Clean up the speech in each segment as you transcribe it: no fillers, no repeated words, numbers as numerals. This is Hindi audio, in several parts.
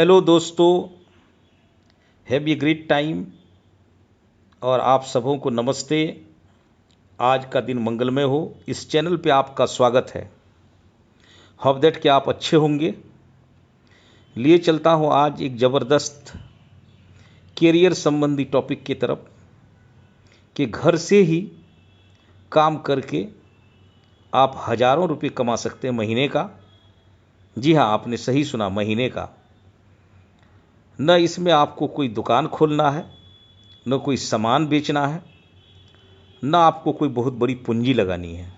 हेलो दोस्तों, हैव ए ग्रेट टाइम और आप सबों को नमस्ते। आज का दिन मंगलमय हो। इस चैनल पे आपका स्वागत है। होप दैट कि आप अच्छे होंगे। लिए चलता हूँ आज एक ज़बरदस्त कैरियर संबंधी टॉपिक की तरफ कि घर से ही काम करके आप हज़ारों रुपये कमा सकते हैं महीने का। जी हाँ, आपने सही सुना, महीने का। न इसमें आपको कोई दुकान खोलना है, न कोई सामान बेचना है, न आपको कोई बहुत बड़ी पूंजी लगानी है।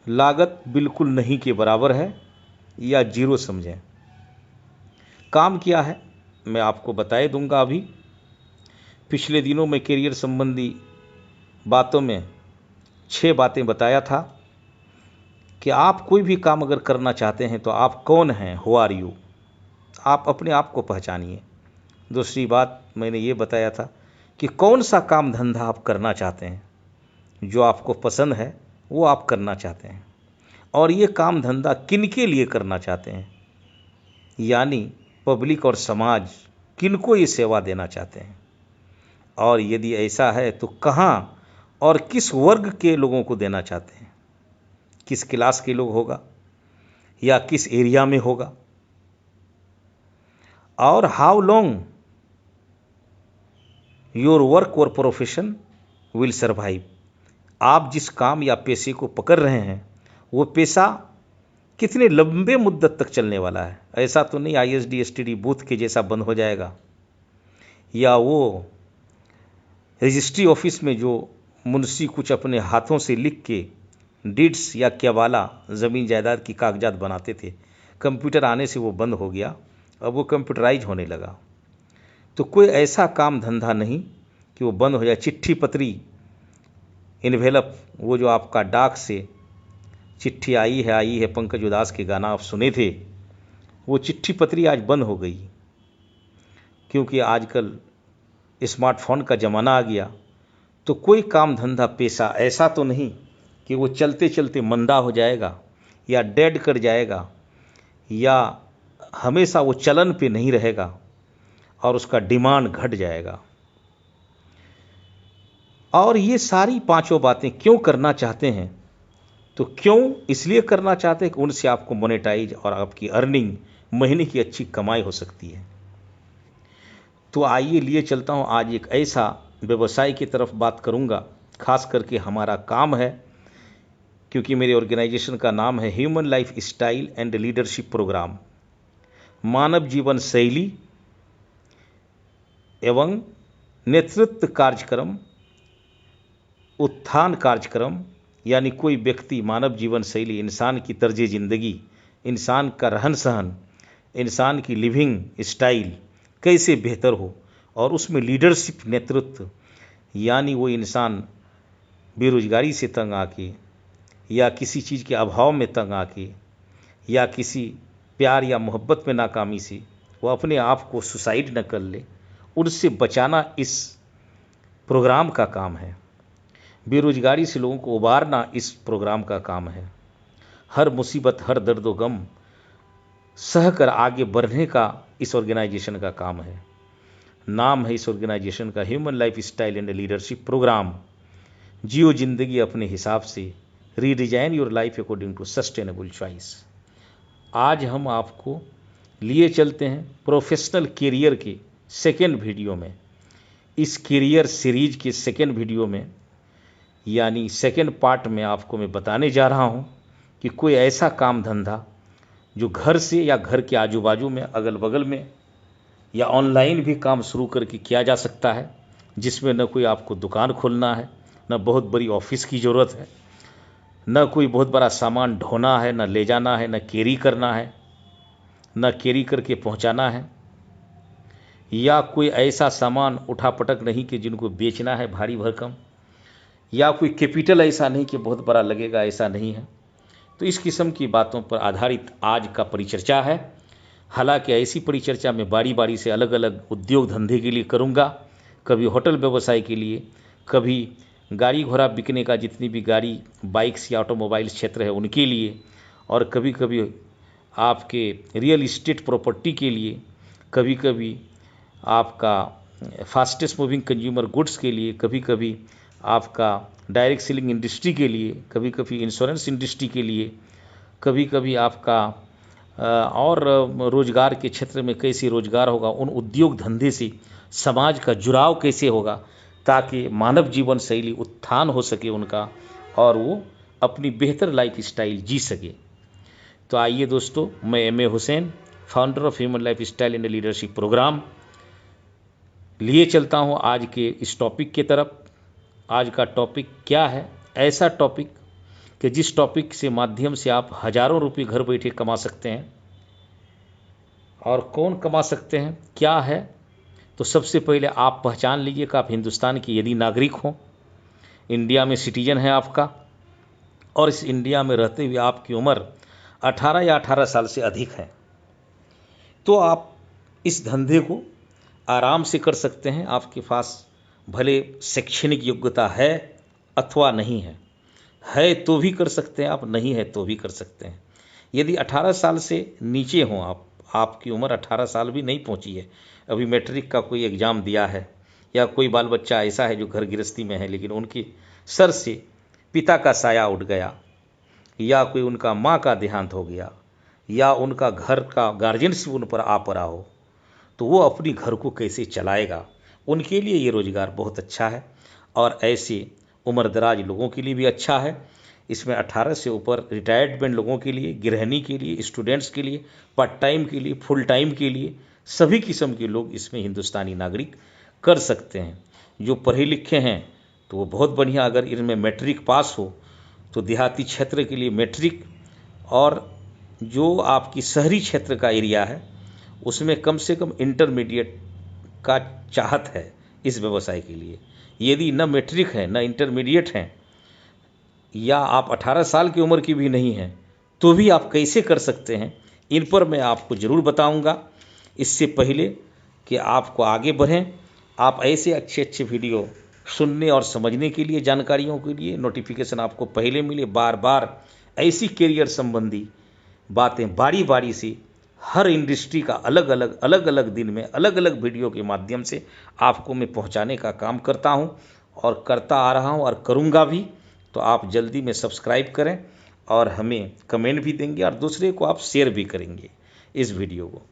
लागत बिल्कुल नहीं के बराबर है या जीरो समझें। काम क्या है मैं आपको बताए दूंगा। अभी पिछले दिनों में करियर संबंधी बातों में 6 बातें बताया था कि आप कोई भी काम अगर करना चाहते हैं तो आप कौन हैं, हु आर यू। आप अपने आप को पहचानिए। दूसरी बात मैंने ये बताया था कि कौन सा काम धंधा आप करना चाहते हैं, जो आपको पसंद है वो आप करना चाहते हैं, और ये काम धंधा किन के लिए करना चाहते हैं, यानी पब्लिक और समाज किनको ये सेवा देना चाहते हैं, और यदि ऐसा है तो कहाँ और किस वर्ग के लोगों को देना चाहते हैं, किस क्लास के लोग होगा या किस एरिया में होगा, और हाउ लॉन्ग योर वर्क और प्रोफेशन विल सर्वाइव। आप जिस काम या पेशे को पकड़ रहे हैं वो पेशा कितने लंबे मुद्दत तक चलने वाला है। ऐसा तो नहीं ISD STD बूथ के जैसा बंद हो जाएगा, या वो रजिस्ट्री ऑफिस में जो मुंशी कुछ अपने हाथों से लिख के डीड्स या केवाला ज़मीन जायदाद की कागजात बनाते थे, कंप्यूटर आने से वो बंद हो गया, अब वो कंप्यूटराइज होने लगा। तो कोई ऐसा काम धंधा नहीं कि वो बंद हो जाए। चिट्ठी पत्री, इन्वेलप, वो जो आपका डाक से चिट्ठी आई है, पंकज उदास के गाना आप सुने थे, वो चिट्ठी पत्री आज बंद हो गई, क्योंकि आजकल स्मार्टफोन का ज़माना आ गया। तो कोई काम धंधा पेशा ऐसा तो नहीं कि वो चलते चलते मंदा हो जाएगा या डेड कर जाएगा या हमेशा वो चलन पे नहीं रहेगा और उसका डिमांड घट जाएगा। और ये सारी 5 बातें क्यों करना चाहते हैं, तो क्यों इसलिए करना चाहते हैं कि उनसे आपको मोनेटाइज और आपकी अर्निंग, महीने की अच्छी कमाई हो सकती है। तो आइए लिए चलता हूँ आज एक ऐसा व्यवसाय की तरफ बात करूँगा, खास करके हमारा काम है, क्योंकि मेरे ऑर्गेनाइजेशन का नाम है human lifestyle and leadership programme. मानव जीवन शैली एवं नेतृत्व कार्यक्रम, उत्थान कार्यक्रम, यानी कोई व्यक्ति मानव जीवन शैली, इंसान की तर्ज ज़िंदगी, इंसान का रहन सहन, इंसान की लिविंग स्टाइल कैसे बेहतर हो, और उसमें लीडरशिप, नेतृत्व, यानी वो इंसान बेरोजगारी से तंग आके या किसी चीज़ के अभाव में तंग आके या किसी प्यार या मोहब्बत में नाकामी से वो अपने आप को सुसाइड न कर ले, उनसे बचाना इस प्रोग्राम का काम है। बेरोजगारी से लोगों को उबारना इस प्रोग्राम का काम है। हर मुसीबत, हर दर्द व गम सह कर आगे बढ़ने का इस ऑर्गेनाइजेशन का काम है। नाम है इस ऑर्गेनाइजेशन का human lifestyle and leadership programme. जियो जिंदगी अपने हिसाब से, redesign your life according to sustainable choice. आज हम आपको लिए चलते हैं प्रोफेशनल कैरियर के सेकेंड वीडियो में। इस कैरियर सीरीज के सेकेंड वीडियो में, यानी सेकेंड पार्ट में, आपको मैं बताने जा रहा हूँ कि कोई ऐसा काम धंधा जो घर से या घर के आजू बाजू में, अगल बगल में, या ऑनलाइन भी काम शुरू करके किया जा सकता है, जिसमें न कोई आपको दुकान खोलना है, न बहुत बड़ी ऑफिस की ज़रूरत है, न कोई बहुत बड़ा सामान ढोना है, न ले जाना है, न कैरी करना है, न कैरी करके पहुंचाना है, या कोई ऐसा सामान उठा पटक नहीं कि जिनको बेचना है भारी भरकम, या कोई कैपिटल ऐसा नहीं कि बहुत बड़ा लगेगा, ऐसा नहीं है। तो इस किस्म की बातों पर आधारित आज का परिचर्चा है। हालांकि ऐसी परिचर्चा मैं बारी बारी से अलग अलग उद्योग धंधे के लिए करूंगा, कभी होटल व्यवसाय के लिए, कभी गाड़ी घोड़ा बिकने का, जितनी भी गाड़ी, बाइक्स या ऑटोमोबाइल क्षेत्र है उनके लिए, और कभी कभी आपके रियल इस्टेट प्रॉपर्टी के लिए, कभी कभी आपका फास्टेस्ट मूविंग कंज्यूमर गुड्स के लिए, कभी कभी आपका डायरेक्ट सेलिंग इंडस्ट्री के लिए, कभी कभी इंश्योरेंस इंडस्ट्री के लिए, कभी कभी आपका और रोजगार के क्षेत्र में कैसे रोजगार होगा, उन उद्योग धंधे से समाज का जुड़ाव कैसे होगा, ताकि मानव जीवन शैली उत्थान हो सके उनका और वो अपनी बेहतर लाइफ स्टाइल जी सके। तो आइए दोस्तों, मैं M A Hussain, founder of human lifestyle and leadership programme, लिए चलता हूँ आज के इस टॉपिक की तरफ। आज का टॉपिक क्या है? ऐसा टॉपिक कि जिस टॉपिक से माध्यम से आप हजारों रुपये घर बैठे कमा सकते हैं। और कौन कमा सकते हैं, क्या है? तो सबसे पहले आप पहचान लीजिए कि आप हिंदुस्तान की यदि नागरिक हो, इंडिया में सिटीजन है आपका, और इस इंडिया में रहते हुए आपकी उम्र 18 या 18 साल से अधिक है, तो आप इस धंधे को आराम से कर सकते हैं। आपके पास भले शैक्षणिक योग्यता है अथवा नहीं है तो भी कर सकते हैं आप, नहीं है तो भी कर सकते हैं। यदि 18 साल से नीचे हों आप, आपकी उम्र 18 साल भी नहीं पहुंची है, अभी मैट्रिक का कोई एग्ज़ाम दिया है, या कोई बाल बच्चा ऐसा है जो घर गृहस्थी में है लेकिन उनके सर से पिता का साया उठ गया, या कोई उनका माँ का देहांत हो गया, या उनका घर का गार्जियनशिप उन पर आ पड़ा हो, तो वो अपनी घर को कैसे चलाएगा, उनके लिए ये रोज़गार बहुत अच्छा है। और ऐसे उम्रदराज लोगों के लिए भी अच्छा है। इसमें 18 से ऊपर रिटायर्डमेंट लोगों के लिए, गृहिणी के लिए, स्टूडेंट्स के लिए, पार्ट टाइम के लिए, फुल टाइम के लिए, सभी किस्म के लोग इसमें हिंदुस्तानी नागरिक कर सकते हैं। जो पढ़े लिखे हैं तो वो बहुत बढ़िया, अगर इनमें मैट्रिक पास हो तो देहाती क्षेत्र के लिए मैट्रिक, और जो आपकी शहरी क्षेत्र का एरिया है उसमें कम से कम इंटरमीडिएट का चाहत है इस व्यवसाय के लिए। यदि न मैट्रिक है न इंटरमीडिएट हैं, या आप 18 साल की उम्र की भी नहीं हैं, तो भी आप कैसे कर सकते हैं, इन पर मैं आपको ज़रूर बताऊंगा। इससे पहले कि आपको आगे बढ़ें, आप ऐसे अच्छे अच्छे वीडियो सुनने और समझने के लिए, जानकारियों के लिए, नोटिफिकेशन आपको पहले मिले, बार बार ऐसी करियर संबंधी बातें बारी बारी से हर इंडस्ट्री का अलग अलग दिन में अलग अलग वीडियो के माध्यम से आपको मैं पहुंचाने का काम करता हूं और करता आ रहा हूं और करूंगा भी। तो आप जल्दी में सब्सक्राइब करें और हमें कमेंट भी देंगे और दूसरे को आप शेयर भी करेंगे इस वीडियो को।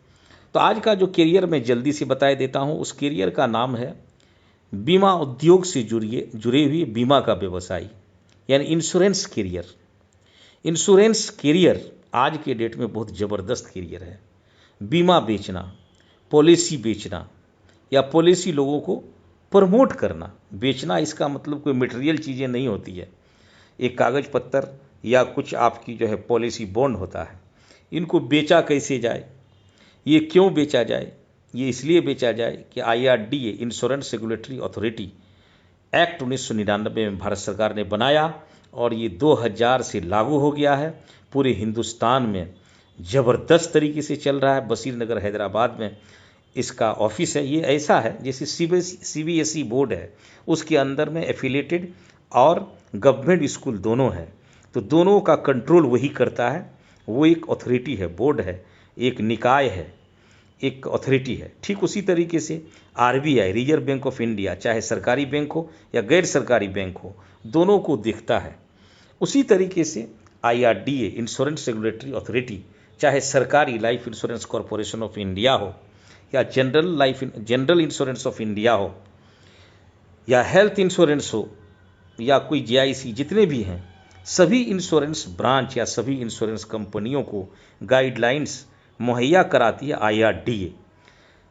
तो आज का जो करियर मैं जल्दी से बता देता हूं, उस करियर का नाम है बीमा उद्योग से जुड़े हुए बीमा का व्यवसाय, यानी इंश्योरेंस करियर। इंश्योरेंस करियर आज के डेट में बहुत ज़बरदस्त करियर है। बीमा बेचना, पॉलिसी बेचना, या पॉलिसी लोगों को प्रमोट करना। बेचना इसका मतलब कोई मटेरियल चीज़ें नहीं होती है, एक कागज़ पत्तर या कुछ आपकी जो है पॉलिसी बॉन्ड होता है। इनको बेचा कैसे जाए, ये क्यों बेचा जाए? ये इसलिए बेचा जाए कि IRDA, insurance regulatory authority act 1999 में भारत सरकार ने बनाया और ये 2000 से लागू हो गया है। पूरे हिंदुस्तान में ज़बरदस्त तरीके से चल रहा है। बशीर नगर हैदराबाद में इसका ऑफिस है। ये ऐसा है जैसे CBSE बोर्ड है, उसके अंदर में एफिलेटेड और गवर्नमेंट स्कूल दोनों हैं, तो दोनों का कंट्रोल वही करता है। वो एक अथॉरिटी है, बोर्ड है, एक निकाय है, एक अथॉरिटी है। ठीक उसी तरीके से RBI, reserve bank of India, चाहे सरकारी बैंक हो या गैर सरकारी बैंक हो, दोनों को देखता है। उसी तरीके से IRDA, इंश्योरेंस रेगुलेटरी अथॉरिटी, चाहे सरकारी life insurance corporation of India हो, या जनरल इंश्योरेंस ऑफ इंडिया हो, या हेल्थ इंश्योरेंस हो, या कोई GIC, जितने भी हैं सभी इंश्योरेंस ब्रांच या सभी इंश्योरेंस कंपनियों को गाइडलाइंस मुहैया कराती है IRDA।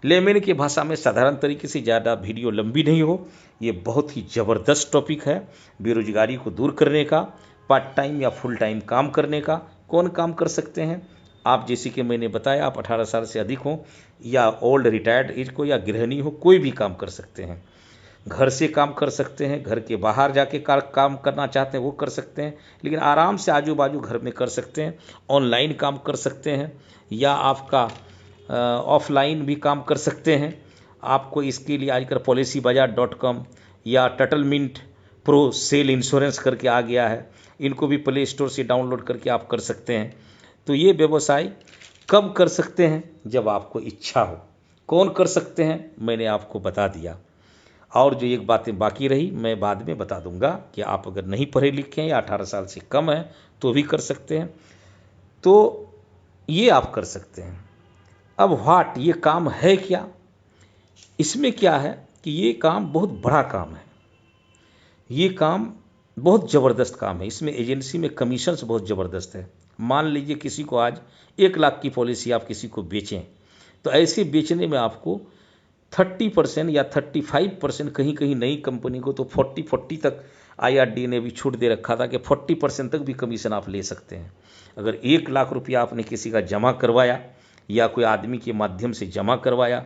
लेमन की भाषा में साधारण तरीके से, ज़्यादा वीडियो लंबी नहीं हो, ये बहुत ही ज़बरदस्त टॉपिक है बेरोजगारी को दूर करने का, पार्ट टाइम या फुल टाइम काम करने का। कौन काम कर सकते हैं? आप, जैसे कि मैंने बताया, आप 18 साल से अधिक हो, या ओल्ड रिटायर्ड एज को, या गृहिणी हो, कोई भी काम कर सकते हैं। घर से काम कर सकते हैं, घर के बाहर जाके काम करना चाहते हैं वो कर सकते हैं, लेकिन आराम से आजू बाजू घर में कर सकते हैं। ऑनलाइन काम कर सकते हैं, या आपका ऑफलाइन भी काम कर सकते हैं। आपको इसके लिए आजकल policybazaar.com या टटलमिंट प्रो सेल इंश्योरेंस करके आ गया है, इनको भी प्ले स्टोर से डाउनलोड करके आप कर सकते हैं। तो ये व्यवसाय कब कर सकते हैं? जब आपको इच्छा हो, कौन कर सकते हैं मैंने आपको बता दिया। और जो एक बातें बाकी रही मैं बाद में बता दूंगा कि आप अगर नहीं पढ़े लिखे हैं या 18 साल से कम है तो भी कर सकते हैं। तो ये आप कर सकते हैं। अब व्हाट, ये काम है क्या? इसमें क्या है कि ये काम बहुत बड़ा काम है, ये काम बहुत ज़बरदस्त काम है। इसमें एजेंसी में कमीशंस बहुत ज़बरदस्त है। मान लीजिए किसी को आज 1 लाख की पॉलिसी आप किसी को बेचें, तो ऐसे बेचने में आपको 30% या 35%, कहीं कहीं नई कंपनी को तो 40 तक IRD ने भी छूट दे रखा था कि 40% तक भी कमीशन आप ले सकते हैं। अगर 1 लाख रुपया आपने किसी का जमा करवाया या कोई आदमी के माध्यम से जमा करवाया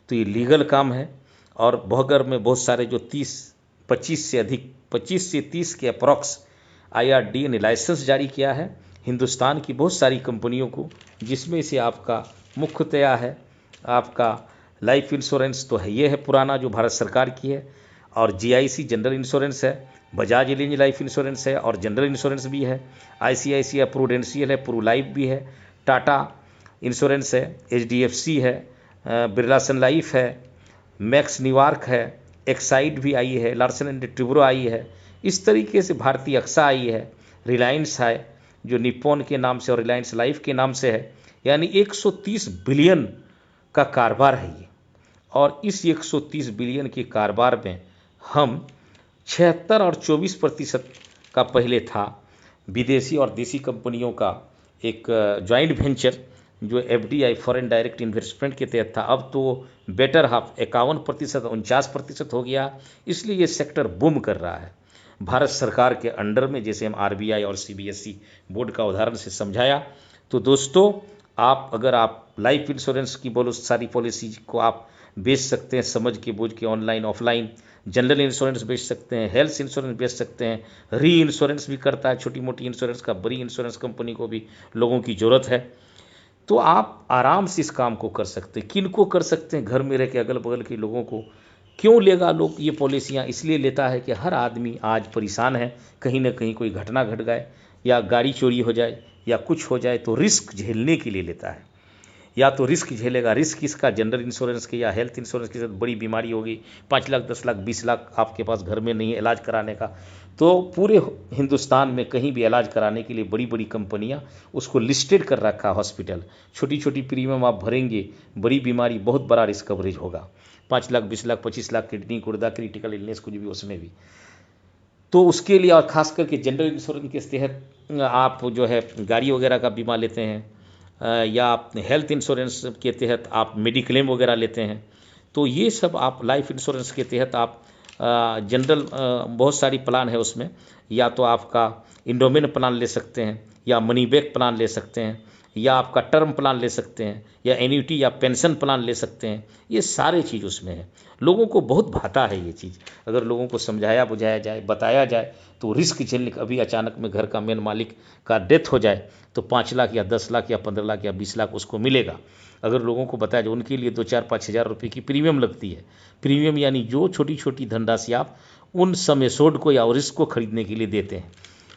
तो ये लीगल काम है। और बहगर में बहुत सारे जो 25 से 30 के अप्रॉक्स IRD ने लाइसेंस जारी किया है हिंदुस्तान की बहुत सारी कंपनियों को, जिसमें से आपका मुख्यतया है आपका लाइफ इंश्योरेंस तो है, ये है पुराना जो भारत सरकार की है, और GIC जनरल इंश्योरेंस है, बजाज एलियंज लाइफ इंश्योरेंस है और जनरल इंश्योरेंस भी है, ICICI प्रूडेंशियल है, प्रू लाइफ भी है, टाटा इंश्योरेंस है, HDFC है, बिरला सन लाइफ है, मैक्स न्यूयॉर्क है, एक्साइड भी आई है, लार्सन एंड ट्यूब्रो आई है, इस तरीके से भारतीय अक्सा आई है, रिलायंस है जो निप्पॉन के नाम से और रिलायंस लाइफ के नाम से है। यानी 130 बिलियन का कारोबार है ये। और इस 130 बिलियन के कारोबार में हम 76 और 24% का पहले था विदेशी और देसी कंपनियों का एक जॉइंट वेंचर जो FDI फॉरेन डायरेक्ट इन्वेस्टमेंट के तहत था, अब तो बेटर हाफ 51% 49% हो गया। इसलिए ये सेक्टर बूम कर रहा है भारत सरकार के अंडर में, जैसे हम RBI और CBSE बोर्ड का उदाहरण से समझाया। तो दोस्तों अगर आप लाइफ इंश्योरेंस की बोलो सारी पॉलिसी को आप बेच सकते हैं समझ के बूझ के, ऑनलाइन ऑफलाइन। जनरल इंश्योरेंस बेच सकते हैं, हेल्थ इंश्योरेंस बेच सकते हैं, री इंश्योरेंस भी करता है छोटी मोटी इंश्योरेंस का, बड़ी इंश्योरेंस कंपनी को भी लोगों की ज़रूरत है। तो आप आराम से इस काम को कर सकते हैं। किन को कर सकते हैं? घर में रह के अगल बगल के लोगों को। क्यों लेगा लोग ये पॉलिसियाँ? इसलिए लेता है कि हर आदमी आज परेशान है, कहीं ना कहीं कोई घटना घट गए या गाड़ी चोरी हो जाए या कुछ हो जाए तो रिस्क झेलने के लिए लेता है। या तो रिस्क झेलेगा, रिस्क इसका जनरल इंश्योरेंस के या हेल्थ इंश्योरेंस के साथ बड़ी बीमारी होगी, 5 लाख 10 लाख 20 लाख आपके पास घर में नहीं है इलाज कराने का, तो पूरे हिंदुस्तान में कहीं भी इलाज कराने के लिए बड़ी बड़ी कंपनियां उसको लिस्टेड कर रखा है हॉस्पिटल। छोटी छोटी प्रीमियम आप भरेंगे, बड़ी बीमारी बहुत बड़ा रिस्क कवरेज होगा, 5 लाख 20 लाख 25 लाख, किडनी गुर्दा क्रिटिकल इलनेस कुछ भी उसमें भी। तो उसके लिए और ख़ास करके जनरल इंश्योरेंस के तहत आप जो है गाड़ी वगैरह का बीमा लेते हैं या आप हेल्थ इंश्योरेंस के तहत आप मेडिक्लेम वगैरह लेते हैं, तो ये सब आप लाइफ इंश्योरेंस के तहत आप जनरल बहुत सारी प्लान है उसमें, या तो आपका इंडोमेन प्लान ले सकते हैं या मनी बैक प्लान ले सकते हैं या आपका टर्म प्लान ले सकते हैं या एन्युटी या पेंशन प्लान ले सकते हैं। ये सारे चीज़ उसमें है। लोगों को बहुत भाता है ये चीज़, अगर लोगों को समझाया बुझाया जाए, बताया जाए तो रिस्क झेलने। अभी अचानक में घर का मेन मालिक का डेथ हो जाए तो 5 लाख या 10 लाख या 15 लाख या 20 लाख उसको मिलेगा। अगर लोगों को बताया जाए, उनके लिए 2-4-5 हज़ार रुपये की प्रीमियम लगती है। प्रीमियम यानी जो छोटी छोटी धनराशि आप उन सम एश्योर्ड को या रिस्क को खरीदने के लिए देते हैं।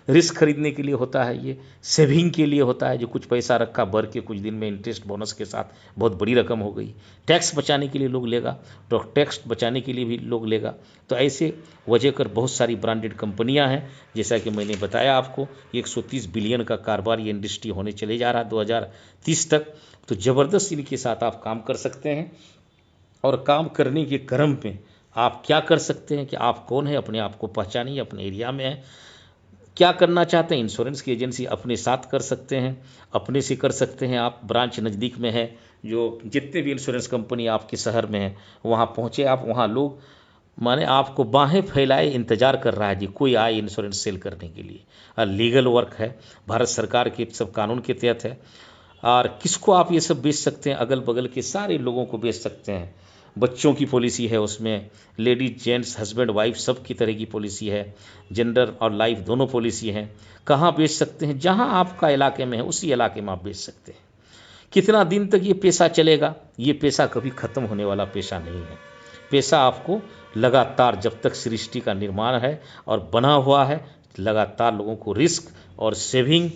रिस्क खरीदने के लिए होता है, ये सेविंग के लिए होता है, जो कुछ पैसा रखा भर के कुछ दिन में इंटरेस्ट बोनस के साथ बहुत बड़ी रकम हो गई। टैक्स बचाने के लिए लोग लेगा, तो टैक्स बचाने के लिए भी लोग लेगा। तो ऐसे वजह कर बहुत सारी ब्रांडेड कंपनियां हैं, जैसा कि मैंने बताया आपको 130 बिलियन का कारोबार ये इंडस्ट्री होने चले जा रहा है 2030 तक। तो ज़बरदस्त इनके साथ आप काम कर सकते हैं। और काम करने के क्रम में आप क्या कर सकते हैं कि आप कौन है, अपने आप को पहचानिए, अपने एरिया में है, क्या करना चाहते हैं। इंश्योरेंस की एजेंसी अपने साथ कर सकते हैं, अपने से कर सकते हैं। आप ब्रांच नज़दीक में है, जो जितने भी इंश्योरेंस कंपनी आपके शहर में है वहाँ पहुँचे आप, वहाँ लोग माने आपको बाहें फैलाए इंतज़ार कर रहा है जी कोई आए इंश्योरेंस सेल करने के लिए। और लीगल वर्क है, भारत सरकार के सब कानून के तहत है। और किसको आप ये सब बेच सकते हैं? अगल बगल के सारे लोगों को बेच सकते हैं। बच्चों की पॉलिसी है उसमें, लेडीज जेंट्स हस्बैंड वाइफ सब की तरह की पॉलिसी है, जनरल और लाइफ दोनों पॉलिसी हैं। कहाँ बेच सकते हैं? जहाँ आपका इलाके में है उसी इलाके में आप बेच सकते हैं। कितना दिन तक ये पेशा चलेगा? ये पेशा कभी ख़त्म होने वाला पेशा नहीं है। पेशा आपको लगातार जब तक सृष्टि का निर्माण है और बना हुआ है, लगातार लोगों को रिस्क और सेविंग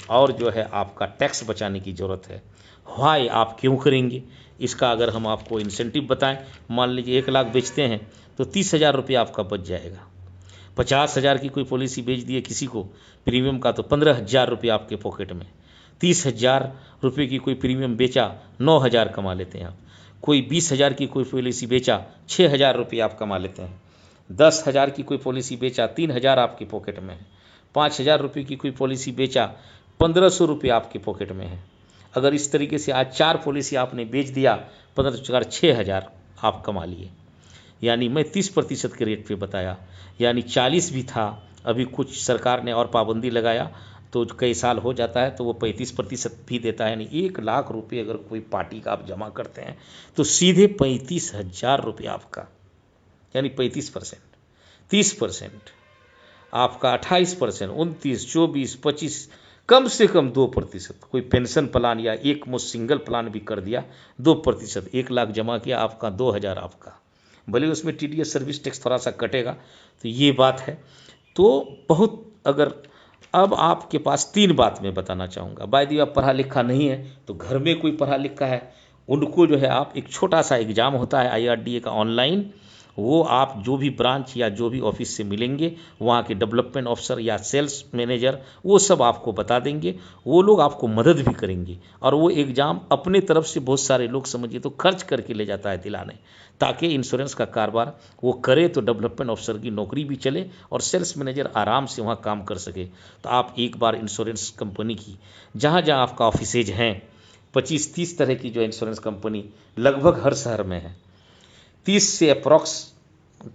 और जो है आपका टैक्स बचाने की ज़रूरत है। व्हाई, आप क्यों करेंगे, इसका अगर हम आपको इंसेंटिव बताएं, मान लीजिए 1 लाख बेचते हैं तो 30,000 रुपये आपका बच जाएगा। 50,000 की कोई पॉलिसी बेच दिए किसी को प्रीमियम का तो 15,000 रुपये आपके पॉकेट में। 30,000 रुपये की कोई प्रीमियम बेचा 9,000 कमा लेते हैं आप। कोई 20,000 की कोई पॉलिसी बेचा 6,000 रुपये आप कमा लेते हैं। 10,000 की कोई पॉलिसी बेचा 3,000 आपके पॉकेट में है। 5,000 रुपये की कोई पॉलिसी बेचा 1,500 रुपये आपके पॉकेट में है। अगर इस तरीके से आज 4 पॉलिसी आपने बेच दिया 15,000 6,000 आप कमा लिए। यानी मैं 30% के रेट पे बताया, यानी 40 भी था, अभी कुछ सरकार ने और पाबंदी लगाया तो कई साल हो जाता है तो वो 35% भी देता है। यानी 1 लाख रुपये अगर कोई पार्टी का आप जमा करते हैं तो सीधे 35,000 रुपये आपका, यानी 35%, 30% आपका, 28%, 29, 24, 25, कम से कम 2%। कोई पेंशन प्लान या एक मुश्त सिंगल प्लान भी कर दिया 2%, 1 लाख जमा किया आपका 2,000 आपका, भले उसमें TDS सर्विस टैक्स थोड़ा सा कटेगा। तो ये बात है। तो बहुत, अगर अब आपके पास 3 बात मैं बताना चाहूँगा। बाय द वे, आप पढ़ा लिखा नहीं है तो घर में कोई पढ़ा लिखा है उनको जो है आप एक छोटा सा एग्ज़ाम होता है IRDA का ऑनलाइन, वो आप जो भी ब्रांच या जो भी ऑफिस से मिलेंगे वहाँ के डेवलपमेंट ऑफिसर या सेल्स मैनेजर वो सब आपको बता देंगे। वो लोग आपको मदद भी करेंगे और वो एग्ज़ाम अपने तरफ से बहुत सारे लोग समझिए तो खर्च करके ले जाता है दिलाने, ताकि इंश्योरेंस का कारोबार वो करे तो डेवलपमेंट ऑफिसर की नौकरी भी चले और सेल्स मैनेजर आराम से वहाँ काम कर सके। तो आप एक बार इंश्योरेंस कंपनी की जहाँ जहाँ आपका ऑफिसेज हैं 25-30 तरह की जो इंश्योरेंस कंपनी लगभग हर शहर में है, 30 से अप्रॉक्स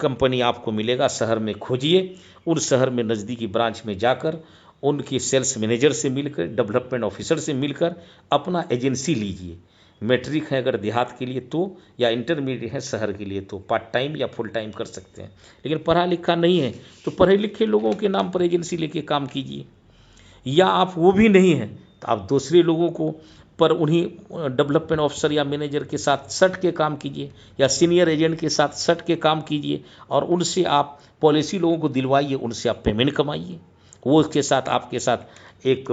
कंपनी आपको मिलेगा। शहर में खोजिए, उन शहर में नज़दीकी ब्रांच में जाकर उनके सेल्स मैनेजर से मिलकर, डेवलपमेंट ऑफिसर से मिलकर अपना एजेंसी लीजिए। मैट्रिक है अगर देहात के लिए तो, या इंटरमीडिएट है शहर के लिए तो पार्ट टाइम या फुल टाइम कर सकते हैं। लेकिन पढ़ा लिखा नहीं है तो पढ़े लिखे लोगों के नाम पर एजेंसी लेके काम कीजिए, या आप वो भी नहीं हैं तो आप दूसरे लोगों को पर उन्हीं डेवलपमेंट ऑफिसर या मैनेजर के साथ सट के काम कीजिए या सीनियर एजेंट के साथ सट के काम कीजिए और उनसे आप पॉलिसी लोगों को दिलवाइए, उनसे आप पेमेंट कमाइए। वो उसके साथ आपके साथ एक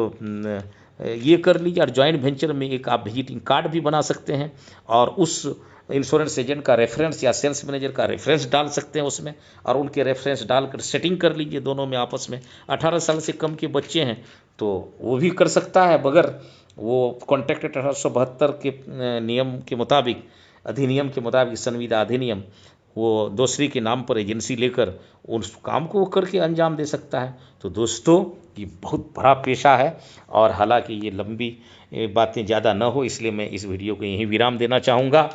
ये कर लीजिए, और जॉइंट वेंचर में एक आप विजिटिंग कार्ड भी बना सकते हैं और उस इंश्योरेंस एजेंट का रेफरेंस या सेल्स मैनेजर का रेफरेंस डाल सकते हैं उसमें, और उनके रेफरेंस डालकर सेटिंग कर लीजिए दोनों में आपस में। 18 साल से कम के बच्चे हैं तो वो भी कर सकता है, बगैर वो कॉन्ट्रैक्ट 1872 के नियम के मुताबिक, अधिनियम के मुताबिक, संविदा अधिनियम, वो दूसरे के नाम पर एजेंसी लेकर उस काम को करके अंजाम दे सकता है। तो दोस्तों, ये बहुत बड़ा पेशा है और हालांकि ये लंबी बातें ज़्यादा न हो इसलिए मैं इस वीडियो को यहीं विराम देना चाहूँगा।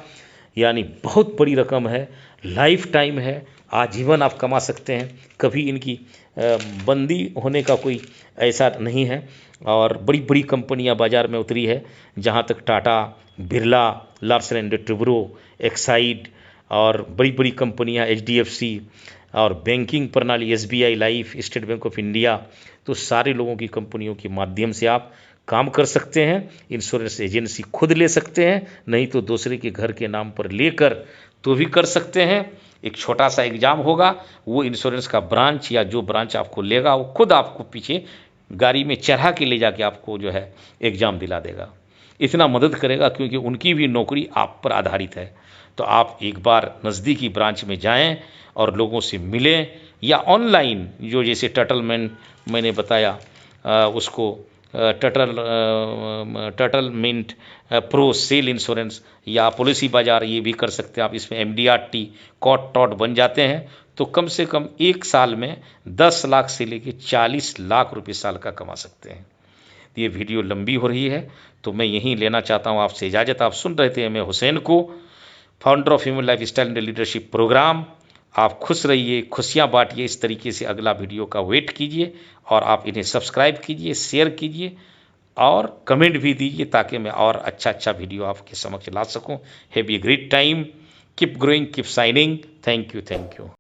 यानी बहुत बड़ी रकम है, लाइफ टाइम है, आजीवन आप कमा सकते हैं, कभी इनकी बंदी होने का कोई ऐसा नहीं है। और बड़ी बड़ी कंपनियां बाज़ार में उतरी है, जहां तक Tata, Birla, Larsen and Toubro, Exide और बड़ी बड़ी कंपनियां HDFC और बैंकिंग प्रणाली SBI life, state bank of India, तो सारे लोगों की कंपनियों के माध्यम से आप काम कर सकते हैं। इंश्योरेंस एजेंसी खुद ले सकते हैं, नहीं तो दूसरे के घर के नाम पर लेकर तो भी कर सकते हैं। एक छोटा सा एग्जाम होगा, वो इंश्योरेंस का ब्रांच या जो ब्रांच आपको लेगा वो खुद आपको पीछे गाड़ी में चढ़ा के ले जाके आपको जो है एग्ज़ाम दिला देगा। इतना मदद करेगा क्योंकि उनकी भी नौकरी आप पर आधारित है। तो आप एक बार नज़दीकी ब्रांच में जाएं और लोगों से मिलें, या ऑनलाइन जो जैसे टटलमेंट मैंने बताया उसको टटल मिंट प्रो सेल इंश्योरेंस या पॉलिसी बाजार, ये भी कर सकते हैं आप। इसमें MDRT कॉट टॉट बन जाते हैं तो कम से कम एक साल में 10 लाख से लेके 40 लाख रुपए साल का कमा सकते हैं। ये वीडियो लंबी हो रही है तो मैं यहीं लेना चाहता हूँ आपसे इजाज़त। आप सुन रहे थे मैं हुसैन को, founder of human lifestyle and leadership programme. आप खुश रहिए, खुशियाँ बांटिए। इस तरीके से अगला वीडियो का वेट कीजिए और आप इन्हें सब्सक्राइब कीजिए, शेयर कीजिए और कमेंट भी दीजिए ताकि मैं और अच्छा अच्छा वीडियो आपके समक्ष ला सकूं। Have a great time, keep growing, keep shining. Thank you.